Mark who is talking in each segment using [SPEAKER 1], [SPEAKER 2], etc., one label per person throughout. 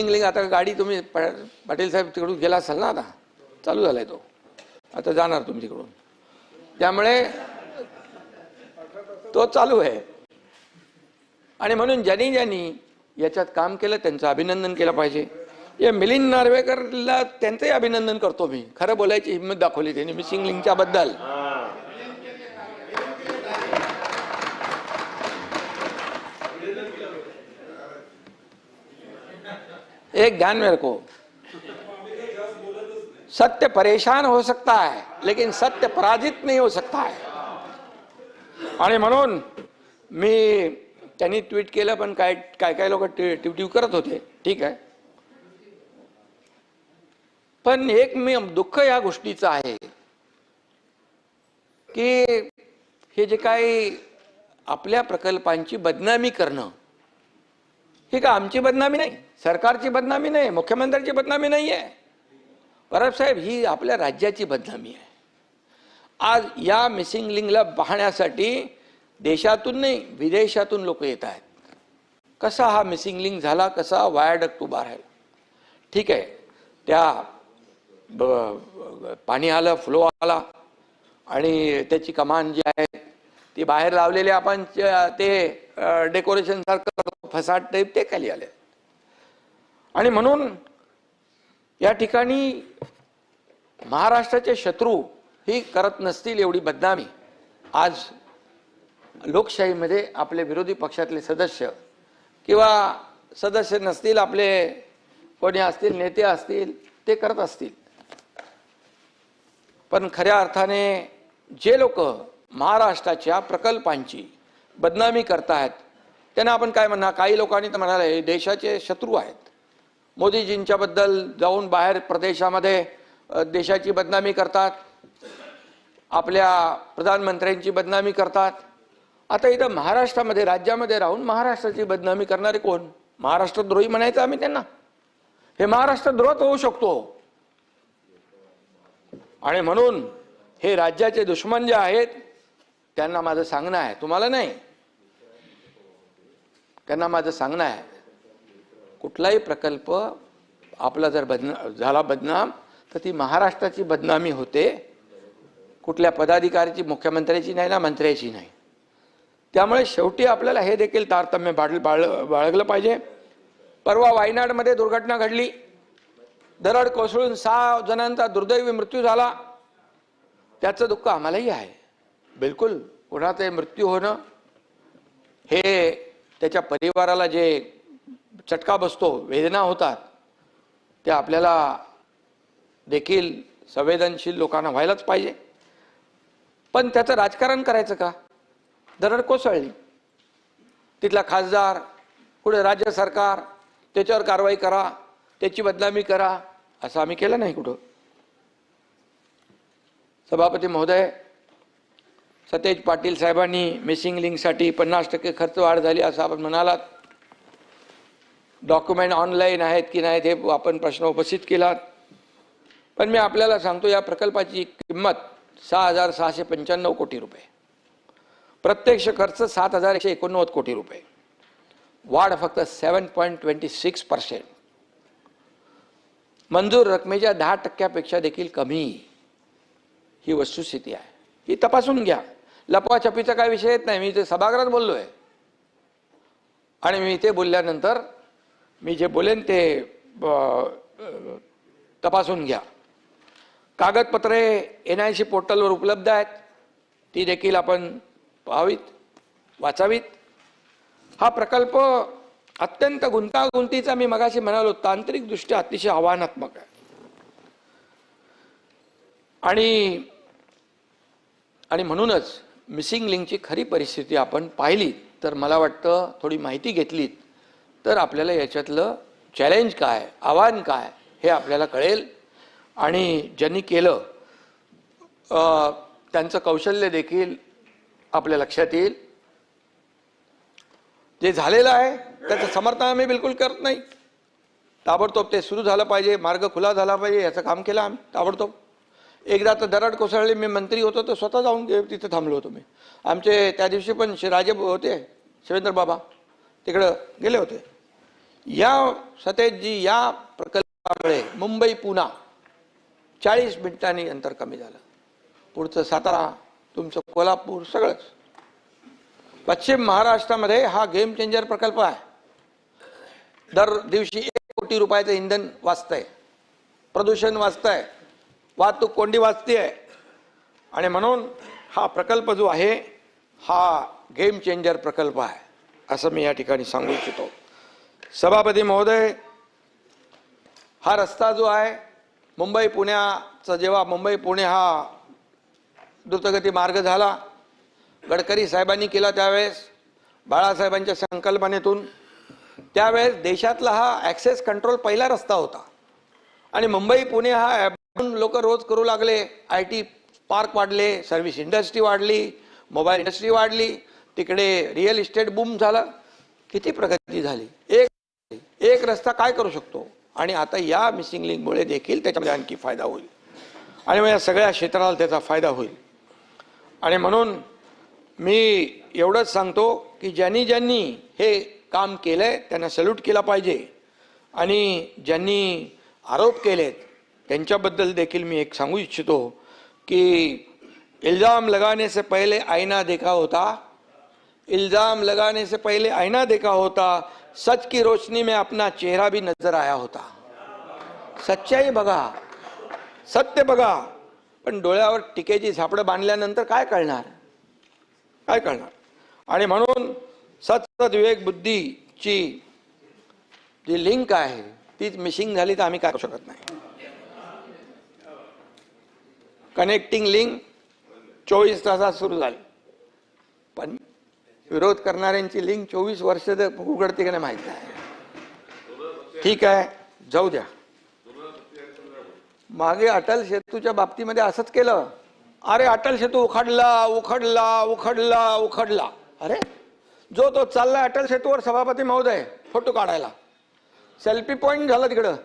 [SPEAKER 1] Link आता गाडी तुम्ही पाटील साहेब तिकडून गेला असाल ना, आता चालू झालाय तो, आता जाणार तुम्ही तिकडून, त्यामुळे तो चालू आहे. आणि म्हणून ज्यांनी ज्यांनी याच्यात काम केलं त्यांचं अभिनंदन केलं पाहिजे. या मिलिंद नार्वेकरला त्यांचंही अभिनंदन करतो मी. खरं बोलायची हिंमत दाखवली त्यांनी मिसिंग लिंकच्या बद्दल. एक ध्यान में रखो, सत्य परेशान हो सकता है लेकिन सत्य पराजित नहीं हो सकता है. आणि म्हणून मी त्यांनी ट्वीट केलं, पण काय काय लोक ट्विट करत होते, ठीक आहे. पण एक मी दुःख या गोष्टीचं आहे की हे जे काही आपल्या प्रकल्पांची बदनामी करणं, ही का आमची बदनामी नाही, सरकारची बदनामी नाही, मुख्यमंत्र्यांची बदनामी नाही आहे. परब साहेब, ही आपल्या राज्याची बदनामी आहे. आज या मिसिंग लिंकला पाहण्यासाठी देशातून नाही विदेशातून लोक येत आहेत. कसा हा मिसिंग लिंक झाला, कसा वायडक्ट उभा राहिला, ठीक आहे. त्या पाणी आलं, फ्लो आला आणि त्याची कमान जी आहे ती बाहेर लावलेली आपण ते डेकोरेशन सारखं फसाड टाईप ते खाली आले. आणि म्हणून या ठिकाणी महाराष्ट्राचे शत्रू ही करत नसतील एवढी बदनामी आज लोकशाहीमध्ये आपले विरोधी पक्षातले सदस्य किंवा सदस्य नसतील, आपले कोणी असतील, नेते असतील, ते करत असतील. पण खऱ्या अर्थाने जे लोक महाराष्ट्राच्या प्रकल्पांची बदनामी करतायत त्यांना आपण काय म्हणणार? काही लोकांनी तर म्हणाले हे देशाचे शत्रू आहेत. मोदीजींच्या बद्दल जाऊन बाहेर प्रदेशामध्ये देशाची बदनामी करतात, आपल्या प्रधानमंत्र्यांची बदनामी करतात. आता इथं महाराष्ट्रामध्ये राज्यामध्ये राहून महाराष्ट्राची बदनामी करणारे कोण? महाराष्ट्रद्रोही म्हणायचं आम्ही त्यांना? हे महाराष्ट्रद्रोह होऊ शकतो. आणि म्हणून हे राज्याचे दुश्मन जे आहेत त्यांना माझं सांगणं आहे, तुम्हाला नाही, त्यांना माझं सांगणं आहे, कुठलाही प्रकल्प आपला जर झाला बदनाम तर ती महाराष्ट्राची बदनामी होते, कुठल्या पदाधिकाऱ्याची, मुख्यमंत्र्याची नाही ना, मंत्र्याची नाही. त्यामुळे शेवटी आपल्याला हे देखील तारतम्य बाळगलं पाहिजे. परवा वायनाडमध्ये दुर्घटना घडली, दरड कोसळून 6 जणांचा दुर्दैवी मृत्यू झाला. त्याचं दुःख आम्हालाही आहे. बिलकुल कोणाचा मृत्यू होणं हे त्याच्या परिवाराला जे चटका बसतो, वेदना होतात, ते आपल्याला देखील संवेदनशील लोकांना व्हायलाच पाहिजे. पण त्याचं राजकारण करायचं का? दरड कोसळली, तिथला खासदार, पुढे राज्य सरकार त्याच्यावर कारवाई करा, त्याची बदनामी करा, असं आम्ही केलं नाही कुठं. सभापती महोदय, सतेज पाटील साहेबांनी मिसिंग लिंकसाठी 50% खर्च वाढ झाली असं आपण म्हणालात. डॉक्युमेंट ऑनलाईन आहेत की नाहीत हे आपण प्रश्न उपस्थित केलात. पण मी आपल्याला सांगतो, या प्रकल्पाची किंमत 6,695 कोटी रुपये, प्रत्यक्ष खर्च 7,189 कोटी रुपये, वाढ फक्त 7.26%, मंजूर रकमेच्या 10% देखील कमी. ही वस्तुस्थिती आहे, ही तपासून घ्या. लपवाछपीचा काय विषय येत नाही. मी ते सभागृहात बोललोय आणि मी इथे बोलल्यानंतर मी जे बोलेन ते तपासून घ्या. कागदपत्रे NIC पोर्टलवर उपलब्ध आहेत, ती देखील आपण पाहावीत, वाचावीत. हा प्रकल्प अत्यंत गुंतागुंतीचा, मी मगाशी म्हणालो, तांत्रिकदृष्ट्या अतिशय आव्हानात्मक आहे. आणि म्हणूनच मिसिंग लिंकची खरी परिस्थिती आपण पाहिली तर मला वाटतं, थोडी माहिती घेतलीत तर आपल्याला याच्यातलं चॅलेंज काय, आव्हान काय हे आपल्याला कळेल. आणि ज्यांनी केलं त्यांचं कौशल्य देखील आपल्या लक्षात येईल. जे झालेलं आहे त्याचं समर्थन आम्ही बिलकुल करत नाही. ताबडतोब ते सुरू झालं पाहिजे, मार्ग खुला झाला पाहिजे, याचं काम केलं आम्ही ताबडतोब. एकदा तर दरड कोसळली, मी मंत्री होतो तर स्वतः जाऊन तिथे थांबलो होतो मी. आमचे त्या दिवशी पण राजे होते, शिवेंद्र बाबा तिकडं गेले होते. या सतेजजी या प्रकल्पामुळे मुंबई पुणा 40 मिनिटांनी अंतर कमी झालं. पुढचं सातारा, तुमचं कोल्हापूर सगळंच. पश्चिम महाराष्ट्रामध्ये हा गेम चेंजर प्रकल्प आहे. दर दिवशी 1 कोटी रुपयाचं इंधन वाचतंय, प्रदूषण वाचतंय, वाहतूक कोंडी वाचतेय. आणि म्हणून हा प्रकल्प जो आहे हा गेम चेंजर प्रकल्प आहे असं मी या ठिकाणी सांगू इच्छितो. सभापती महोदय, हा रस्ता जो आहे मुंबई पुण्याचा, जेव्हा मुंबई पुणे हा द्रुतगती मार्ग झाला, गडकरी साहेबांनी केला त्यावेळेस बाळासाहेबांच्या संकल्पनेतून, त्यावेळेस देशातला हा ॲक्सेस कंट्रोल पहिला रस्ता होता. आणि मुंबई पुणे हा लोक रोज करू लागले. IT पार्क वाढले, सर्व्हिस इंडस्ट्री वाढली, मोबाईल इंडस्ट्री वाढली, तिकडे रिअल इस्टेट बूम झालं, किती प्रगती झाली. एक रस्ता काय करू शकतो. आणि आता या मिसिंग लिंकमुळे देखील त्याच्यामध्ये आणखी फायदा होईल आणि मग या सगळ्या क्षेत्राला त्याचा फायदा होईल. आणि म्हणून मी एवढंच सांगतो की ज्यांनी ज्यांनी हे काम केलंय त्यांना सल्यूट केला पाहिजे. आणि ज्यांनी आरोप केलेत त्यांच्याबद्दल देखील मी एक सांगू इच्छितो की इल्ज़ाम लगाने से पहले आईना देखा होता, इल्ज़ाम लगाने से पहले आईना देखा होता, सच की रोशनी में अपना चेहरा भी नजर आया होता. सच्चाई बघा, सत्य बघा, पण डोळ्यावर टिकेची झापडं बांधल्यानंतर काय कळणार, काय कळणार. आणि म्हणून सत्सद विवेक बुद्धीची जी लिंक आहे तीच मिसिंग झाली तर आम्ही काय करू शकत नाही. कनेक्टिंग लिंक 24 तासात सुरू झाली, पण विरोध करणाऱ्यांची लिंक 24 वर्ष उघडते का नाही माहिती आहे. ठीक आहे, जाऊ द्या. मागे अटल सेतूच्या बाबतीमध्ये असंच केलं. अरे अटल सेतू उखडला उखडला उखडला उखडला. अरे जो तो चालला अटल सेतूवर सभापती महोदय फोटो काढायला, सेल्फी पॉइंट झाला तिकडं.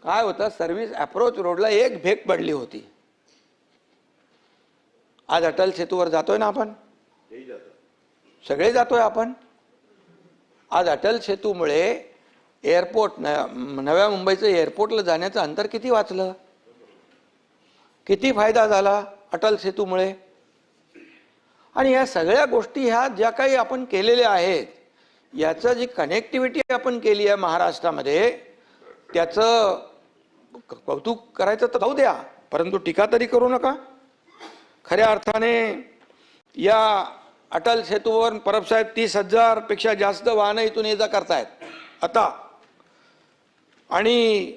[SPEAKER 1] काय होतं, सर्व्हिस अप्रोच रोडला एक भेग पडली होती. आज अटल सेतूवर जातोय ना आपण, सगळे जातोय आपण. आज अटल सेतूमुळे एअरपोर्ट, नव्या मुंबईचं एअरपोर्टला जाण्याचं अंतर किती वाचलं, किती फायदा झाला अटल सेतूमुळे. आणि या सगळ्या गोष्टी ह्या ज्या काही आपण केलेल्या आहेत, याचं जी कनेक्टिव्हिटी आपण केली आहे महाराष्ट्रामध्ये, त्याचं कौतुक करायचं तर जाऊ द्या, परंतु टीका तरी करू नका. खऱ्या अर्थाने या अटल सेतूवर परबसाहेब 30,000 पेक्षा जास्त वाहनं इथून ये जा करतायत आता. आणि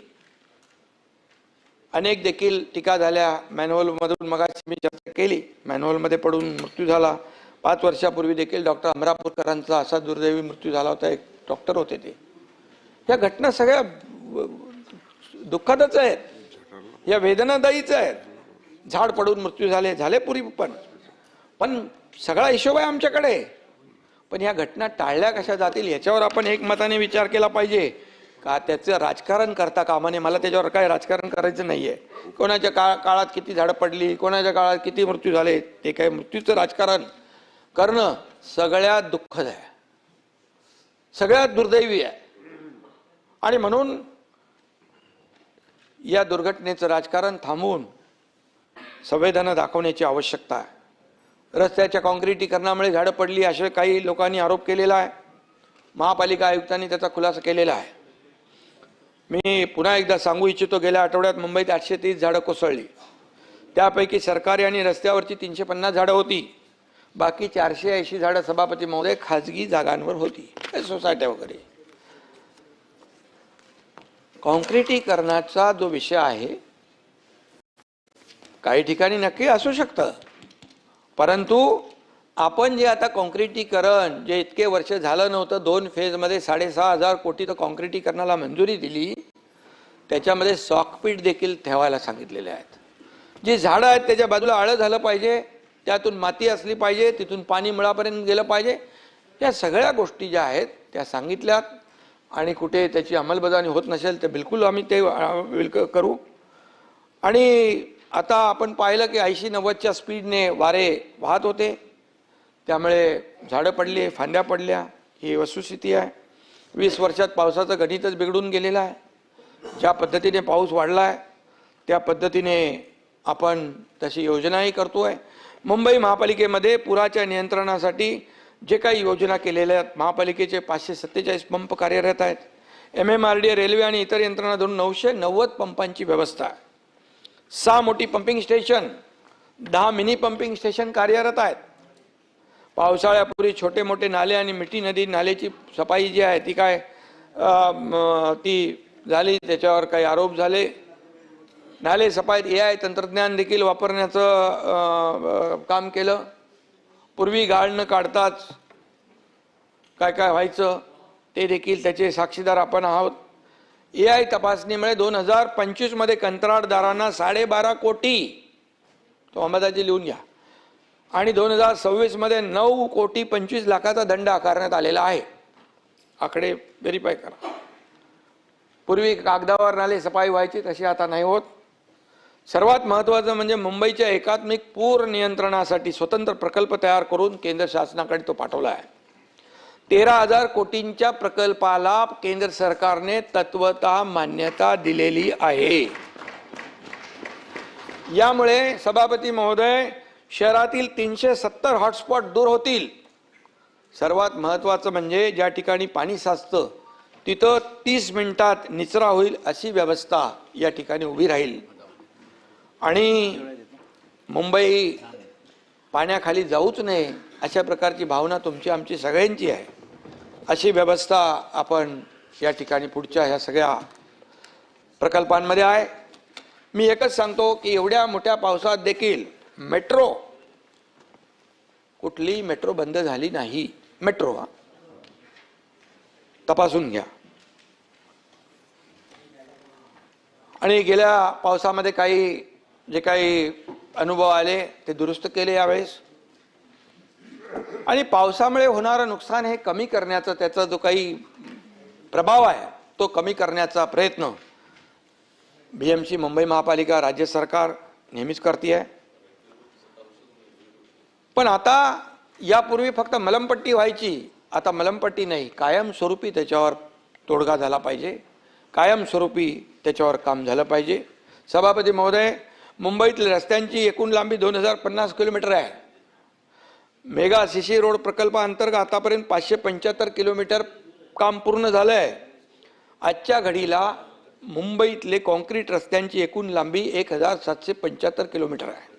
[SPEAKER 1] अनेक देखील टीका झाल्या मॅन्युअलमधून. मगाशी मी चर्चा केली, मॅन्युअलमध्ये पडून मृत्यू झाला. 5 वर्षापूर्वी देखील डॉक्टर अमरापूरकरांचा असा दुर्दैवी मृत्यू झाला होता. एक डॉक्टर होते ते. या घटना सगळ्या दुःखदच आहेत, या वेदनादायीच आहेत. झाड पडून मृत्यू झाले पूर्वी, पण सगळा हिशोब आहे आमच्याकडे. पण या घटना टाळल्या कशा जातील याच्यावर आपण एकमताने विचार केला पाहिजे का. त्याचं राजकारण करता कामा नये. मला त्याच्यावर काय राजकारण करायचं नाहीये. कोणाच्या काळात किती झाडं पडली, कोणाच्या काळात किती मृत्यू झाले, ते काय मृत्यूचं राजकारण करणं सगळ्यात दुःखद आहे, सगळ्यात दुर्दैवी आहे. आणि म्हणून या दुर्घटनेचं राजकारण थांबवून संवेदना दाखवण्याची आवश्यकता आहे. रस्त्याच्या काँक्रिटीकरणामुळे झाडं पडली असे काही लोकांनी आरोप केलेला आहे. महापालिका आयुक्तांनी त्याचा खुलासा केलेला आहे. मी पुन्हा एकदा सांगू इच्छितो, गेल्या आठवड्यात मुंबईत 830 झाडं कोसळली. त्यापैकी सरकारी आणि रस्त्यावरची 350 झाडं होती. बाकी 480 झाडं सभापती महोदय खाजगी जागांवर होती, सोसायट्या वगैरे. काँक्रिटीकरणाचा जो विषय आहे काही ठिकाणी नक्की असू शकतं, परंतु आपण जे आता काँक्रिटीकरण जे इतके वर्ष झालं नव्हतं, 2 फेजमध्ये 6,500 कोटी तर काँक्रिटीकरणाला मंजुरी दिली, त्याच्यामध्ये सॉकपीट देखील ठेवायला सांगितलेले आहेत. जी झाडं आहेत त्याच्या बाजूला आळं झालं पाहिजे, त्यातून माती असली पाहिजे, तिथून पाणी मुळापर्यंत गेलं पाहिजे. या सगळ्या गोष्टी ज्या आहेत त्या सांगितल्यात. आणि कुठे त्याची अंमलबजावणी होत नसेल तर बिलकुल आम्ही ते करू. आणि आता आपण पाहिलं की 80-90च्या स्पीडने वारे वाहत होते, त्यामुळे झाडं पडली, फांद्या पडल्या, ही वस्तुस्थिती आहे. 20 वर्षात पावसाचं गणितच बिघडून गेलेलं आहे। ज्या पद्धतीने पाऊस वाढला आहे त्या पद्धतीने आपण तशी योजनाही करतोय। मुंबई महापालिकेमध्ये पुराच्या नियंत्रणासाठी जे काही योजना केलेल्या आहेत, महापालिकेचे 547 पंप कार्यरत आहेत। MMRDA, रेल्वे आणि इतर यंत्रणा धरून 990 पंपांची व्यवस्था आहे। 6 मोठी pumping station, 10 mini pumping station कार्यरत आहेत। पावसाळ्यापूर्वी छोटे मोठे नाले आणि मिठी नदी नाल्याची सफाई जी आहे ती काय ती झाली, त्याच्यावर काही आरोप झाले। नाले सफाईत AI तंत्रज्ञान देखील वापरण्याचं काम केलं। पूर्वी गाळ न काढताच काय काय व्हायचं ते देखील त्याचे साक्षीदार आपण आहोत। AI तपासणीमुळे 2025 मध्ये कंत्राटदारांना 12.5 कोटी, तो अंदाजे लिहून घ्या, आणि 2026 मध्ये 9 कोटी 25 लाखाचा दंड आकारण्यात आलेला आहे। आकडे व्हेरीफाय करा। पूर्वी कागदावर नाले सफाई व्हायची, तशी आता नाही होत। सर्वात महत्त्वाचं म्हणजे मुंबईच्या एकात्मिक पूर नियंत्रणासाठी स्वतंत्र प्रकल्प तयार करून केंद्र शासनाकडे तो पाठवला आहे। 13,000 कोटींच्या प्रकल्पाला केंद्र सरकारने तत्वतः मान्यता दिलेली आहे। यामुळे सभापती महोदय, शहरातील 370 हॉटस्पॉट दूर होतील। सर्वात महत्त्वाचं म्हणजे ज्या ठिकाणी पाणी साचतं तिथं 30 मिनिटात निचरा होईल अशी व्यवस्था या ठिकाणी उभी राहील। आणि मुंबई पाण्याखाली जाऊच नये अशा प्रकारची भावना तुमची आमची सगळ्यांची आहे। अशी व्यवस्था आपण या ठिकाणी पुढच्या ह्या सगळ्या प्रकल्पांमध्ये आहे। मी एकच सांगतो की एवढ्या मोठ्या पावसात देखील मेट्रो, कुठली मेट्रो बंद झाली नाही। मेट्रो तपासून घ्या। आणि गेल्या पावसामध्ये जे काही अनुभव आले ते दुरुस्त केले यावेळेस। आणि पावसामुळे होणारं नुकसान हे कमी करण्याचा, त्याचा जो काही प्रभाव आहे तो कमी करण्याचा प्रयत्न BMC, मुंबई महापालिका, राज्य सरकार नेहमीच करते आहे। पण आता यापूर्वी फक्त मलमपट्टी व्हायची, आता मलमपट्टी नाही, कायमस्वरूपी त्याच्यावर तोडगा झाला पाहिजे, कायमस्वरूपी त्याच्यावर काम झालं पाहिजे। सभापती महोदय, मुंबईतील रस्त्यांची एकूण लांबी 2050 किलोमीटर आहे। मेगा CC रोड प्रकल्पाअंतर्गत आतापर्यंत 575 किलोमीटर काम पूर्ण झालं आहे। आजच्या घडीला मुंबईतले कॉन्क्रीट रस्त्यांची एकूण लांबी 1775 किलोमीटर आहे।